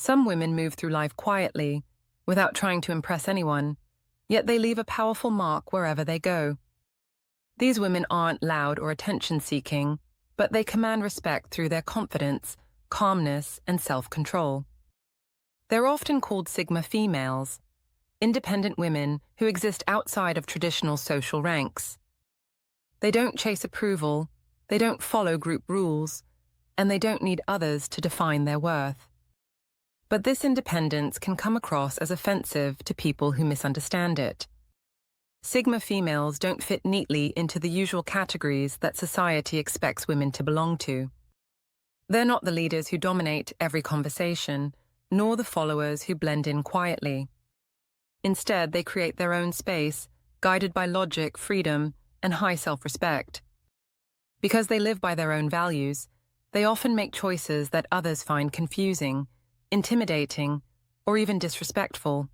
Some women move through life quietly, without trying to impress anyone, yet they leave a powerful mark wherever they go. These women aren't loud or attention-seeking, but they command respect through their confidence, calmness, and self-control. They're often called Sigma females, independent women who exist outside of traditional social ranks. They don't chase approval, they don't follow group rules, and they don't need others to define their worth. But this independence can come across as offensive to people who misunderstand it. Sigma females don't fit neatly into the usual categories that society expects women to belong to. They're not the leaders who dominate every conversation, nor the followers who blend in quietly. Instead, they create their own space, guided by logic, freedom, and high self-respect. Because they live by their own values, they often make choices that others find confusing, intimidating, or even disrespectful.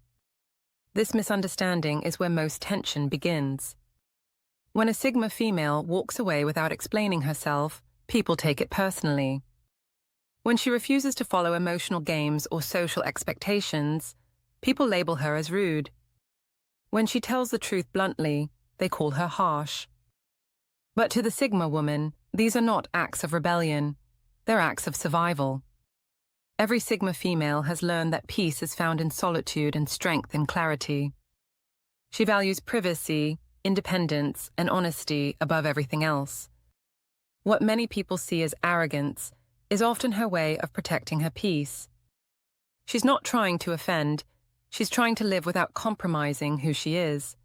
This misunderstanding is where most tension begins. When a Sigma female walks away without explaining herself, people take it personally. When she refuses to follow emotional games or social expectations, people label her as rude. When she tells the truth bluntly, they call her harsh. But to the Sigma woman, these are not acts of rebellion, they're acts of survival. Every Sigma female has learned that peace is found in solitude and strength in clarity. She values privacy, independence, and honesty above everything else. What many people see as arrogance is often her way of protecting her peace. She's not trying to offend, she's trying to live without compromising who she is.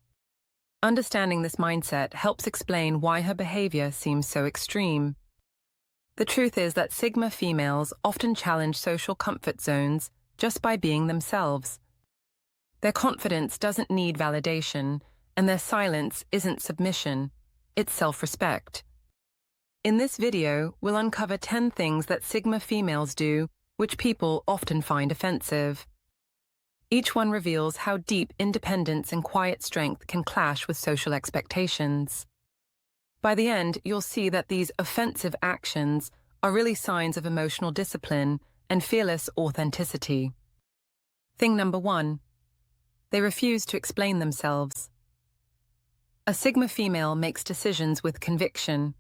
Understanding this mindset helps explain why her behavior seems so extreme. The truth is that Sigma females often challenge social comfort zones just by being themselves. Their confidence doesn't need validation, and their silence isn't submission, it's self-respect. In this video, we'll uncover 10 things that Sigma females do which people often find offensive. Each one reveals how deep independence and quiet strength can clash with social expectations. By the end, you'll see that these offensive actions are really signs of emotional discipline and fearless authenticity. Thing number 1. They refuse to explain themselves. A Sigma female makes decisions with conviction.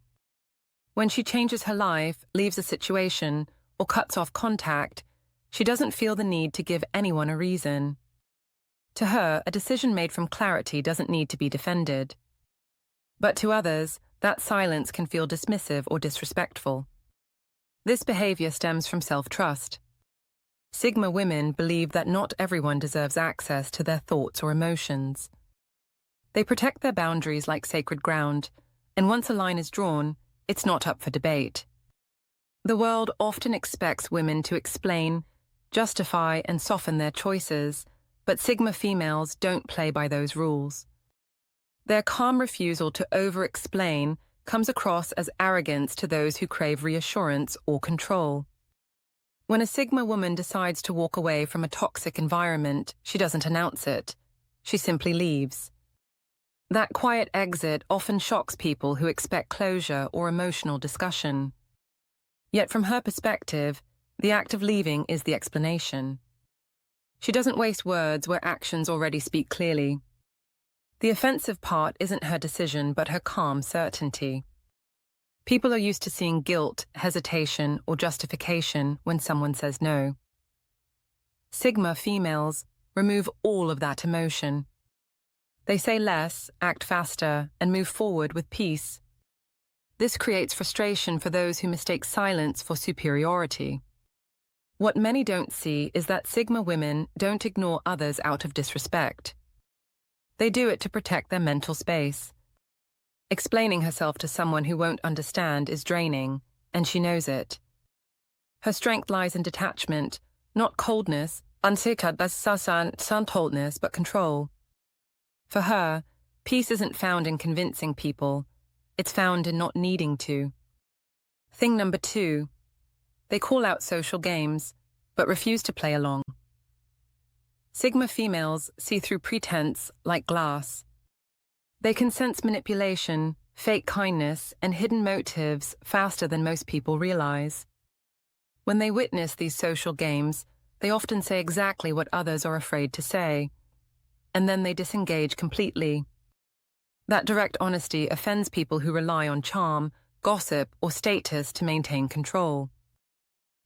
When she changes her life, leaves a situation, or cuts off contact, she doesn't feel the need to give anyone a reason. To her, a decision made from clarity doesn't need to be defended. But to others, that silence can feel dismissive or disrespectful. This behavior stems from self-trust. Sigma women believe that not everyone deserves access to their thoughts or emotions. They protect their boundaries like sacred ground, and once a line is drawn, it's not up for debate. The world often expects women to explain, justify, and soften their choices, but Sigma females don't play by those rules. Their calm refusal to over-explain comes across as arrogance to those who crave reassurance or control. When a Sigma woman decides to walk away from a toxic environment, she doesn't announce it. She simply leaves. That quiet exit often shocks people who expect closure or emotional discussion. Yet from her perspective, the act of leaving is the explanation. She doesn't waste words where actions already speak clearly. The offensive part isn't her decision, but her calm certainty. People are used to seeing guilt, hesitation, or justification when someone says no. Sigma females remove all of that emotion. They say less, act faster, and move forward with peace. This creates frustration for those who mistake silence for superiority. What many don't see is that Sigma women don't ignore others out of disrespect. They do it to protect their mental space. Explaining herself to someone who won't understand is draining, and she knows it. Her strength lies in detachment, not coldness, coldness, but control. For her, peace isn't found in convincing people, it's found in not needing to. Thing number 2. They call out social games, but refuse to play along. Sigma females see through pretense like glass. They can sense manipulation, fake kindness, and hidden motives faster than most people realize. When they witness these social games, they often say exactly what others are afraid to say, and then they disengage completely. That direct honesty offends people who rely on charm, gossip, or status to maintain control.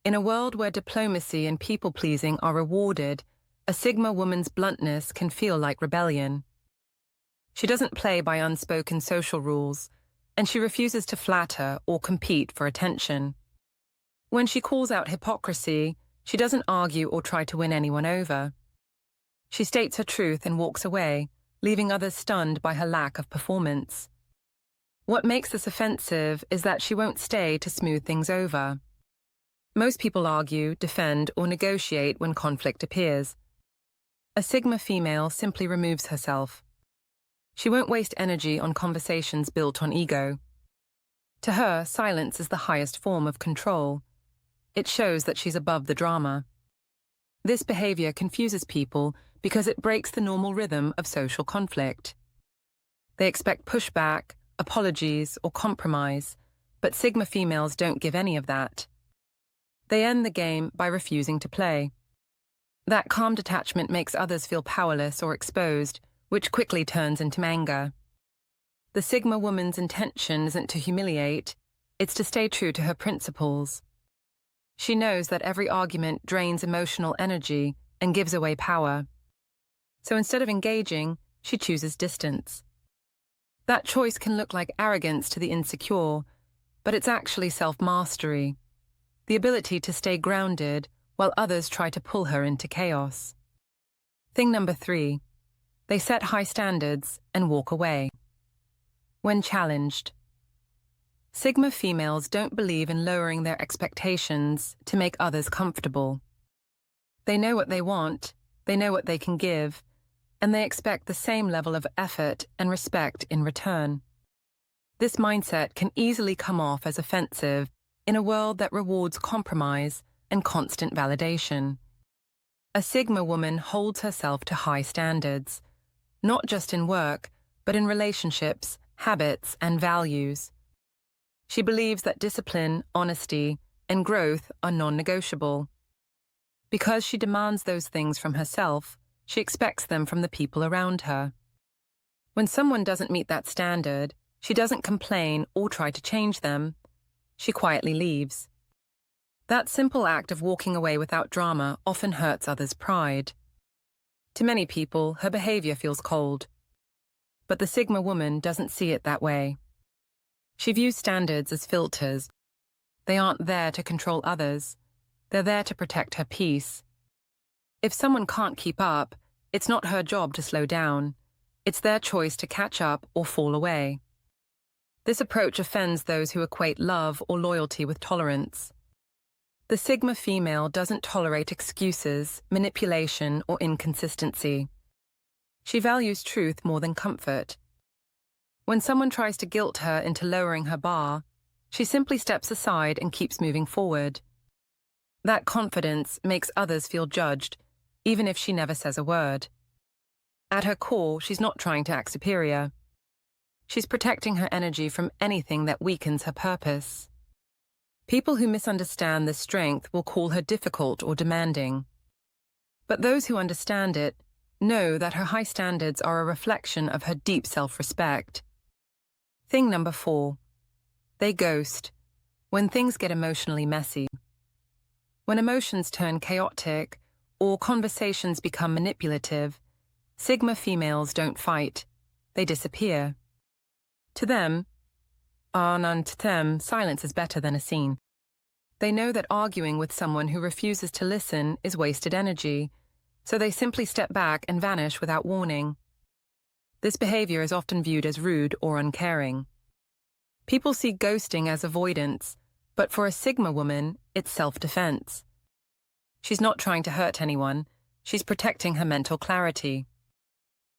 In a world where diplomacy and people-pleasing are rewarded, a Sigma woman's bluntness can feel like rebellion. She doesn't play by unspoken social rules, and she refuses to flatter or compete for attention. When she calls out hypocrisy, she doesn't argue or try to win anyone over. She states her truth and walks away, leaving others stunned by her lack of performance. What makes this offensive is that she won't stay to smooth things over. Most people argue, defend, or negotiate when conflict appears. A Sigma female simply removes herself. She won't waste energy on conversations built on ego. To her, silence is the highest form of control. It shows that she's above the drama. This behavior confuses people because it breaks the normal rhythm of social conflict. They expect pushback, apologies, or compromise, but Sigma females don't give any of that. They end the game by refusing to play. That calm detachment makes others feel powerless or exposed, which quickly turns into anger. The Sigma woman's intention isn't to humiliate, it's to stay true to her principles. She knows that every argument drains emotional energy and gives away power. So instead of engaging, she chooses distance. That choice can look like arrogance to the insecure, but it's actually self-mastery, the ability to stay grounded while others try to pull her into chaos. Thing number 3, they set high standards and walk away. When challenged, Sigma females don't believe in lowering their expectations to make others comfortable. They know what they want, they know what they can give, and they expect the same level of effort and respect in return. This mindset can easily come off as offensive in a world that rewards compromise and constant validation. A Sigma woman holds herself to high standards, not just in work, but in relationships, habits, and values. She believes that discipline, honesty, and growth are non-negotiable. Because she demands those things from herself, she expects them from the people around her. When someone doesn't meet that standard, she doesn't complain or try to change them. She quietly leaves. That simple act of walking away without drama often hurts others' pride. To many people, her behavior feels cold. But the Sigma woman doesn't see it that way. She views standards as filters. They aren't there to control others. They're there to protect her peace. If someone can't keep up, it's not her job to slow down. It's their choice to catch up or fall away. This approach offends those who equate love or loyalty with tolerance. The Sigma female doesn't tolerate excuses, manipulation, or inconsistency. She values truth more than comfort. When someone tries to guilt her into lowering her bar, she simply steps aside and keeps moving forward. That confidence makes others feel judged, even if she never says a word. At her core, she's not trying to act superior. She's protecting her energy from anything that weakens her purpose. People who misunderstand this strength will call her difficult or demanding. But those who understand it know that her high standards are a reflection of her deep self-respect. Thing number 4, they ghost when things get emotionally messy. When emotions turn chaotic or conversations become manipulative, Sigma females don't fight, they disappear. To them, silence is better than a scene. They know that arguing with someone who refuses to listen is wasted energy, so they simply step back and vanish without warning. This behavior is often viewed as rude or uncaring. People see ghosting as avoidance, but for a Sigma woman, it's self-defense. She's not trying to hurt anyone, she's protecting her mental clarity.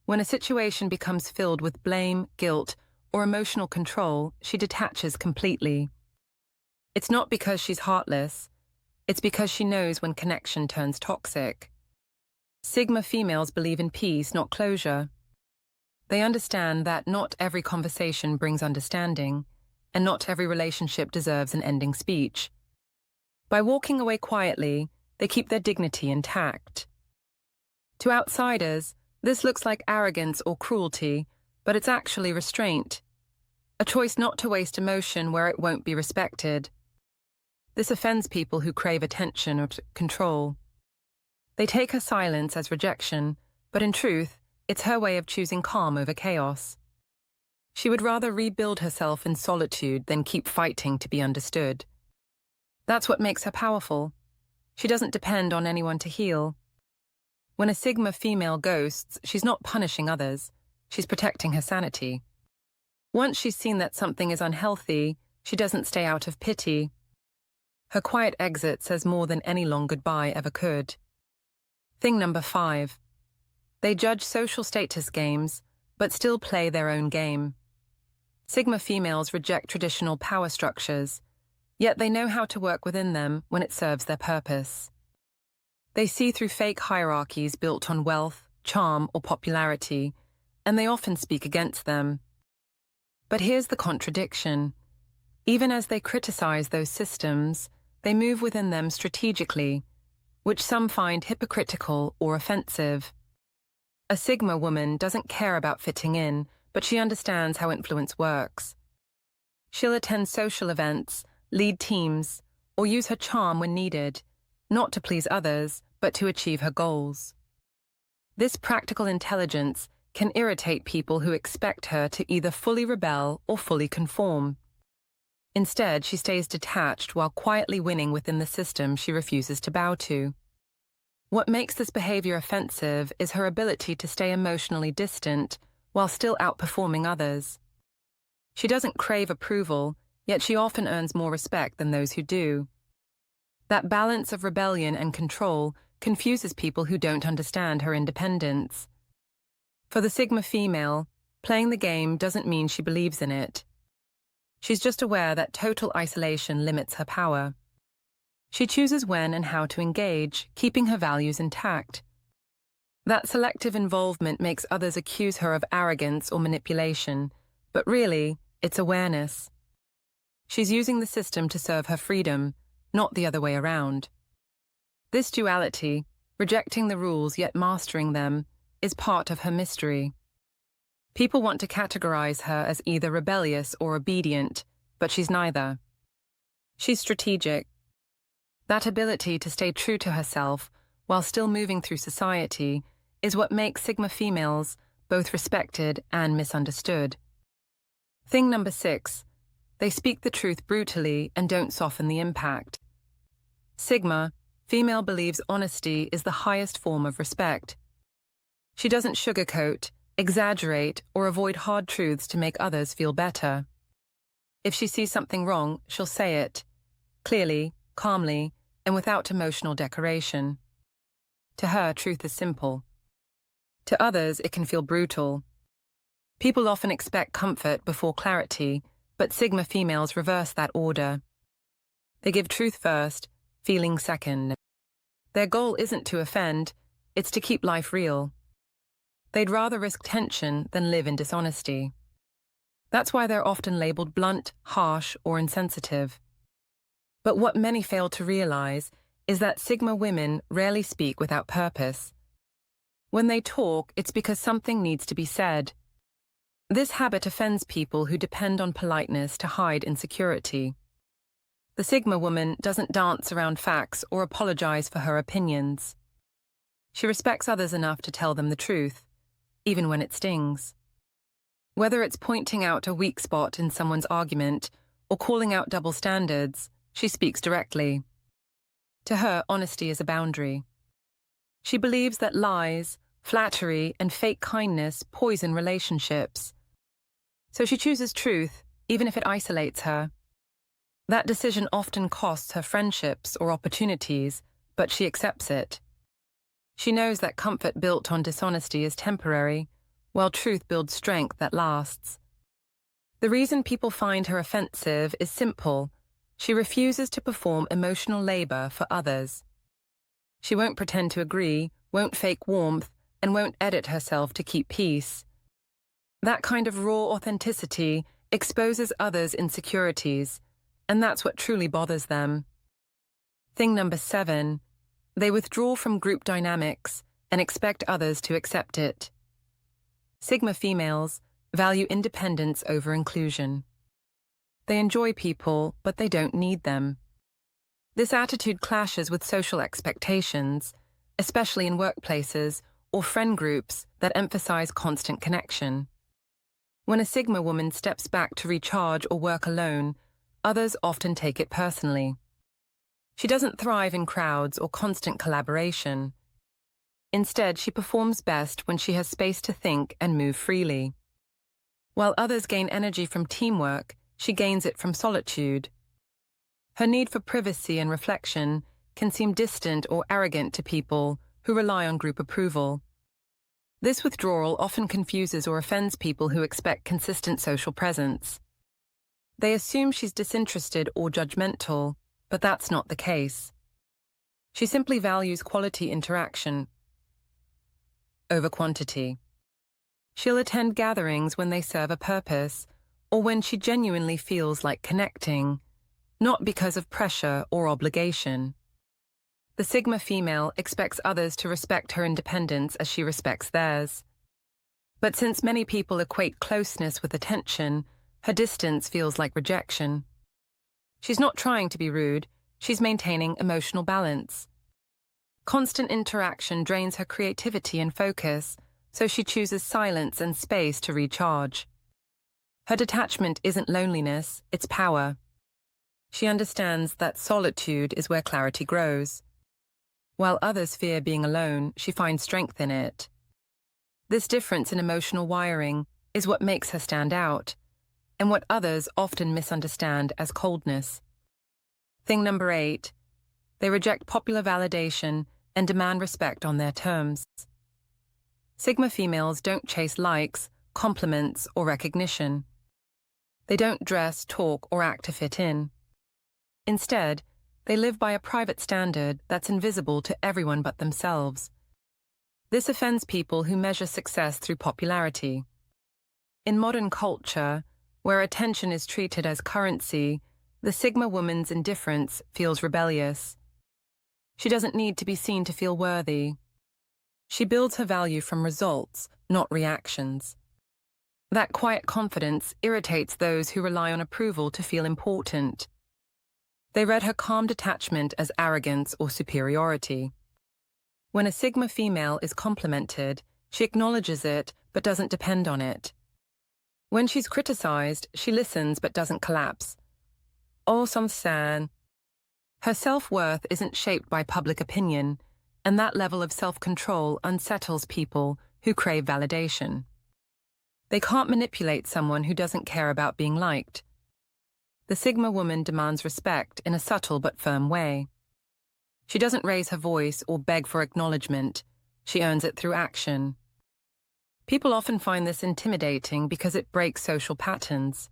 When a situation becomes filled with blame, guilt, or emotional control, she detaches completely. It's not because she's heartless, it's because she knows when connection turns toxic. Sigma females believe in peace, not closure. They understand that not every conversation brings understanding, and not every relationship deserves an ending speech. By walking away quietly, they keep their dignity intact. To outsiders, this looks like arrogance or cruelty, but it's actually restraint. A choice not to waste emotion where it won't be respected. This offends people who crave attention or control. They take her silence as rejection, but in truth, it's her way of choosing calm over chaos. She would rather rebuild herself in solitude than keep fighting to be understood. That's what makes her powerful. She doesn't depend on anyone to heal. When a Sigma female ghosts, she's not punishing others. She's protecting her sanity. Once she's seen that something is unhealthy, she doesn't stay out of pity. Her quiet exit says more than any long goodbye ever could. Thing number 5. They judge social status games, but still play their own game. Sigma females reject traditional power structures, yet they know how to work within them when it serves their purpose. They see through fake hierarchies built on wealth, charm, or popularity, and they often speak against them. But here's the contradiction. Even as they criticize those systems, they move within them strategically, which some find hypocritical or offensive. A Sigma woman doesn't care about fitting in, but she understands how influence works. She'll attend social events, lead teams, or use her charm when needed, not to please others, but to achieve her goals. This practical intelligence can irritate people who expect her to either fully rebel or fully conform. Instead, she stays detached while quietly winning within the system she refuses to bow to. What makes this behavior offensive is her ability to stay emotionally distant while still outperforming others. She doesn't crave approval, yet she often earns more respect than those who do. That balance of rebellion and control confuses people who don't understand her independence. For the Sigma female, playing the game doesn't mean she believes in it. She's just aware that total isolation limits her power. She chooses when and how to engage, keeping her values intact. That selective involvement makes others accuse her of arrogance or manipulation, but really, it's awareness. She's using the system to serve her freedom, not the other way around. This duality, rejecting the rules yet mastering them, is part of her mystery. People want to categorize her as either rebellious or obedient, but she's neither. She's strategic. That ability to stay true to herself while still moving through society is what makes Sigma females both respected and misunderstood. Thing number 6. They speak the truth brutally and don't soften the impact. Sigma, female believes honesty is the highest form of respect. She doesn't sugarcoat, exaggerate, or avoid hard truths to make others feel better. If she sees something wrong, she'll say it, clearly, calmly, and without emotional decoration. To her, truth is simple. To others, it can feel brutal. People often expect comfort before clarity, but Sigma females reverse that order. They give truth first, feeling second. Their goal isn't to offend, it's to keep life real. They'd rather risk tension than live in dishonesty. That's why they're often labeled blunt, harsh, or insensitive. But what many fail to realize is that Sigma women rarely speak without purpose. When they talk, it's because something needs to be said. This habit offends people who depend on politeness to hide insecurity. The Sigma woman doesn't dance around facts or apologize for her opinions. She respects others enough to tell them the truth, even when it stings. Whether it's pointing out a weak spot in someone's argument or calling out double standards, she speaks directly. To her, honesty is a boundary. She believes that lies, flattery, and fake kindness poison relationships. So she chooses truth, even if it isolates her. That decision often costs her friendships or opportunities, but she accepts it. She knows that comfort built on dishonesty is temporary, while truth builds strength that lasts. The reason people find her offensive is simple. She refuses to perform emotional labor for others. She won't pretend to agree, won't fake warmth, and won't edit herself to keep peace. That kind of raw authenticity exposes others' insecurities, and that's what truly bothers them. Thing number 7. They withdraw from group dynamics and expect others to accept it. Sigma females value independence over inclusion. They enjoy people, but they don't need them. This attitude clashes with social expectations, especially in workplaces or friend groups that emphasize constant connection. When a Sigma woman steps back to recharge or work alone, others often take it personally. She doesn't thrive in crowds or constant collaboration. Instead, she performs best when she has space to think and move freely. While others gain energy from teamwork, she gains it from solitude. Her need for privacy and reflection can seem distant or arrogant to people who rely on group approval. This withdrawal often confuses or offends people who expect consistent social presence. They assume she's disinterested or judgmental, but that's not the case. She simply values quality interaction over quantity. She'll attend gatherings when they serve a purpose or when she genuinely feels like connecting, not because of pressure or obligation. The Sigma female expects others to respect her independence as she respects theirs. But since many people equate closeness with attention, her distance feels like rejection. She's not trying to be rude, she's maintaining emotional balance. Constant interaction drains her creativity and focus, so she chooses silence and space to recharge. Her detachment isn't loneliness, it's power. She understands that solitude is where clarity grows. While others fear being alone, she finds strength in it. This difference in emotional wiring is what makes her stand out, and what others often misunderstand as coldness. Thing number 8, they reject popular validation and demand respect on their terms. Sigma females don't chase likes, compliments, or recognition. They don't dress, talk, or act to fit in. Instead, they live by a private standard that's invisible to everyone but themselves. This offends people who measure success through popularity. In modern culture, where attention is treated as currency, the Sigma woman's indifference feels rebellious. She doesn't need to be seen to feel worthy. She builds her value from results, not reactions. That quiet confidence irritates those who rely on approval to feel important. They read her calm detachment as arrogance or superiority. When a Sigma female is complimented, she acknowledges it but doesn't depend on it. When she's criticized, she listens but doesn't collapse. Oh, some. Her self-worth isn't shaped by public opinion, and that level of self-control unsettles people who crave validation. They can't manipulate someone who doesn't care about being liked. The Sigma woman demands respect in a subtle but firm way. She doesn't raise her voice or beg for acknowledgement. She earns it through action. People often find this intimidating because it breaks social patterns.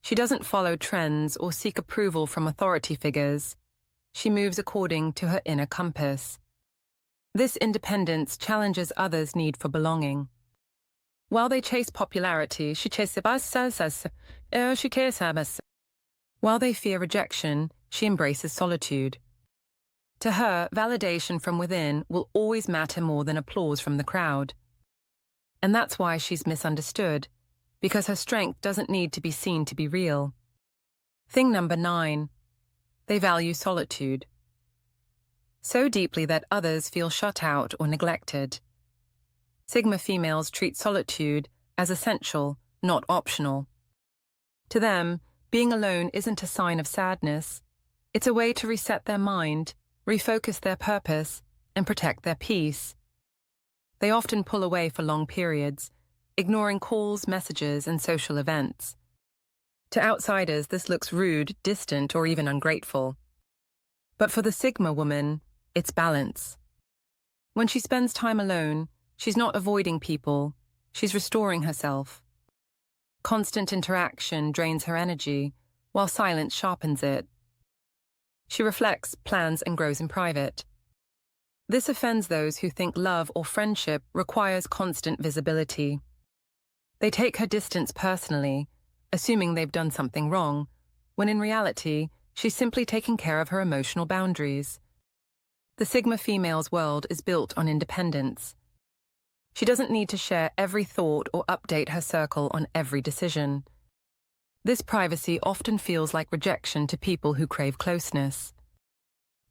She doesn't follow trends or seek approval from authority figures. She moves according to her inner compass. This independence challenges others' need for belonging. While they chase popularity, While they fear rejection, she embraces solitude. To her, validation from within will always matter more than applause from the crowd. And that's why she's misunderstood, because her strength doesn't need to be seen to be real. Thing number 9, they value solitude. So deeply that others feel shut out or neglected. Sigma females treat solitude as essential, not optional. To them, being alone isn't a sign of sadness. It's a way to reset their mind, refocus their purpose, and protect their peace. They often pull away for long periods, ignoring calls, messages, and social events. To outsiders, this looks rude, distant, or even ungrateful. But for the Sigma woman, it's balance. When she spends time alone, she's not avoiding people, she's restoring herself. Constant interaction drains her energy, while silence sharpens it. She reflects, plans, and grows in private. This offends those who think love or friendship requires constant visibility. They take her distance personally, assuming they've done something wrong, when in reality, she's simply taking care of her emotional boundaries. The Sigma female's world is built on independence. She doesn't need to share every thought or update her circle on every decision. This privacy often feels like rejection to people who crave closeness.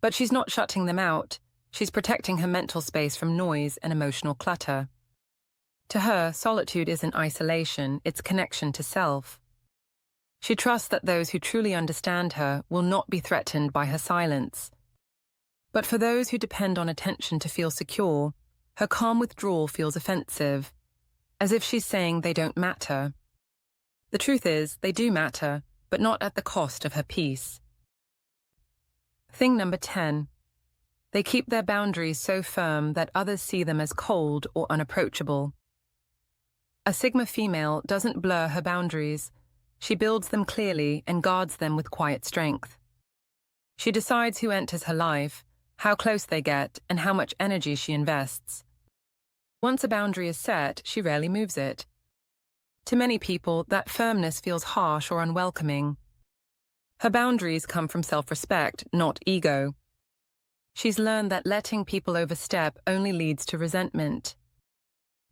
But she's not shutting them out. She's protecting her mental space from noise and emotional clutter. To her, solitude isn't isolation, it's connection to self. She trusts that those who truly understand her will not be threatened by her silence. But for those who depend on attention to feel secure, her calm withdrawal feels offensive, as if she's saying they don't matter. The truth is, they do matter, but not at the cost of her peace. Thing number 10. They keep their boundaries so firm that others see them as cold or unapproachable. A Sigma female doesn't blur her boundaries. She builds them clearly and guards them with quiet strength. She decides who enters her life, how close they get, and how much energy she invests. Once a boundary is set, she rarely moves it. To many people, that firmness feels harsh or unwelcoming. Her boundaries come from self-respect, not ego. She's learned that letting people overstep only leads to resentment.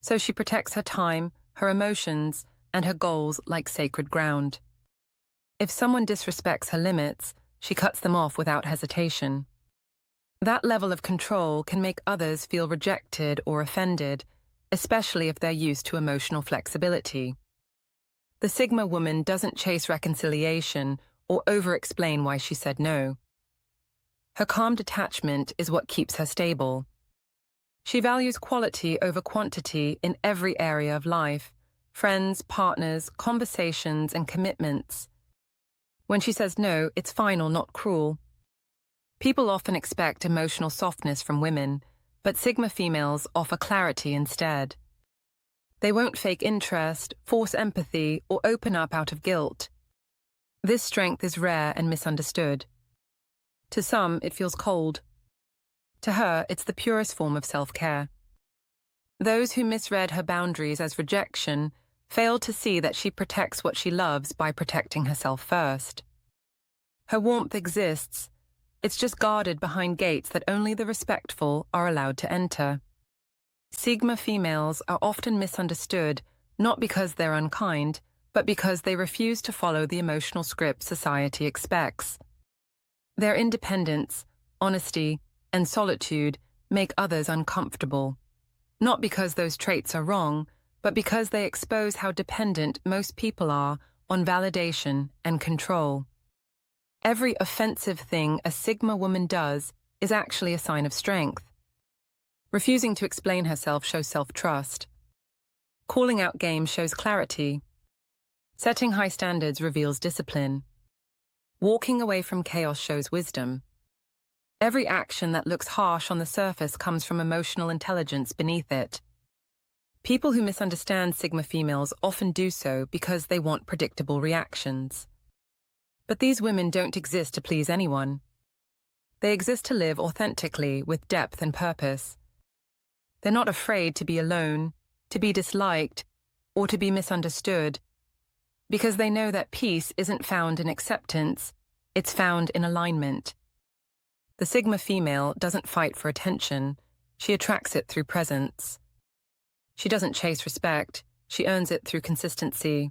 So she protects her time, her emotions, and her goals like sacred ground. If someone disrespects her limits, she cuts them off without hesitation. That level of control can make others feel rejected or offended, especially if they're used to emotional flexibility. The Sigma woman doesn't chase reconciliation or over-explain why she said no. Her calm detachment is what keeps her stable. She values quality over quantity in every area of life: friends, partners, conversations, and commitments. When she says no, it's final, not cruel. People often expect emotional softness from women, but Sigma females offer clarity instead. They won't fake interest, force empathy, or open up out of guilt. This strength is rare and misunderstood. To some, it feels cold. To her, it's the purest form of self-care. Those who misread her boundaries as rejection fail to see that she protects what she loves by protecting herself first. Her warmth exists. It's just guarded behind gates that only the respectful are allowed to enter. Sigma females are often misunderstood, not because they're unkind, but because they refuse to follow the emotional script society expects. Their independence, honesty, and solitude make others uncomfortable, not because those traits are wrong, but because they expose how dependent most people are on validation and control. Every offensive thing a Sigma woman does is actually a sign of strength. Refusing to explain herself shows self-trust. Calling out game shows clarity. Setting high standards reveals discipline. Walking away from chaos shows wisdom. Every action that looks harsh on the surface comes from emotional intelligence beneath it. People who misunderstand Sigma females often do so because they want predictable reactions. But these women don't exist to please anyone. They exist to live authentically with depth and purpose. They're not afraid to be alone, to be disliked, or to be misunderstood, because they know that peace isn't found in acceptance, it's found in alignment. The Sigma female doesn't fight for attention, she attracts it through presence. She doesn't chase respect, she earns it through consistency.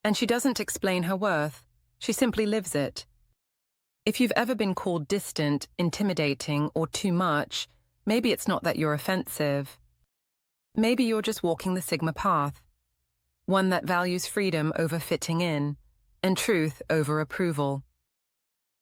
And she doesn't explain her worth, she simply lives it. If you've ever been called distant, intimidating, or too much, maybe it's not that you're offensive. Maybe you're just walking the Sigma path, one that values freedom over fitting in, and truth over approval.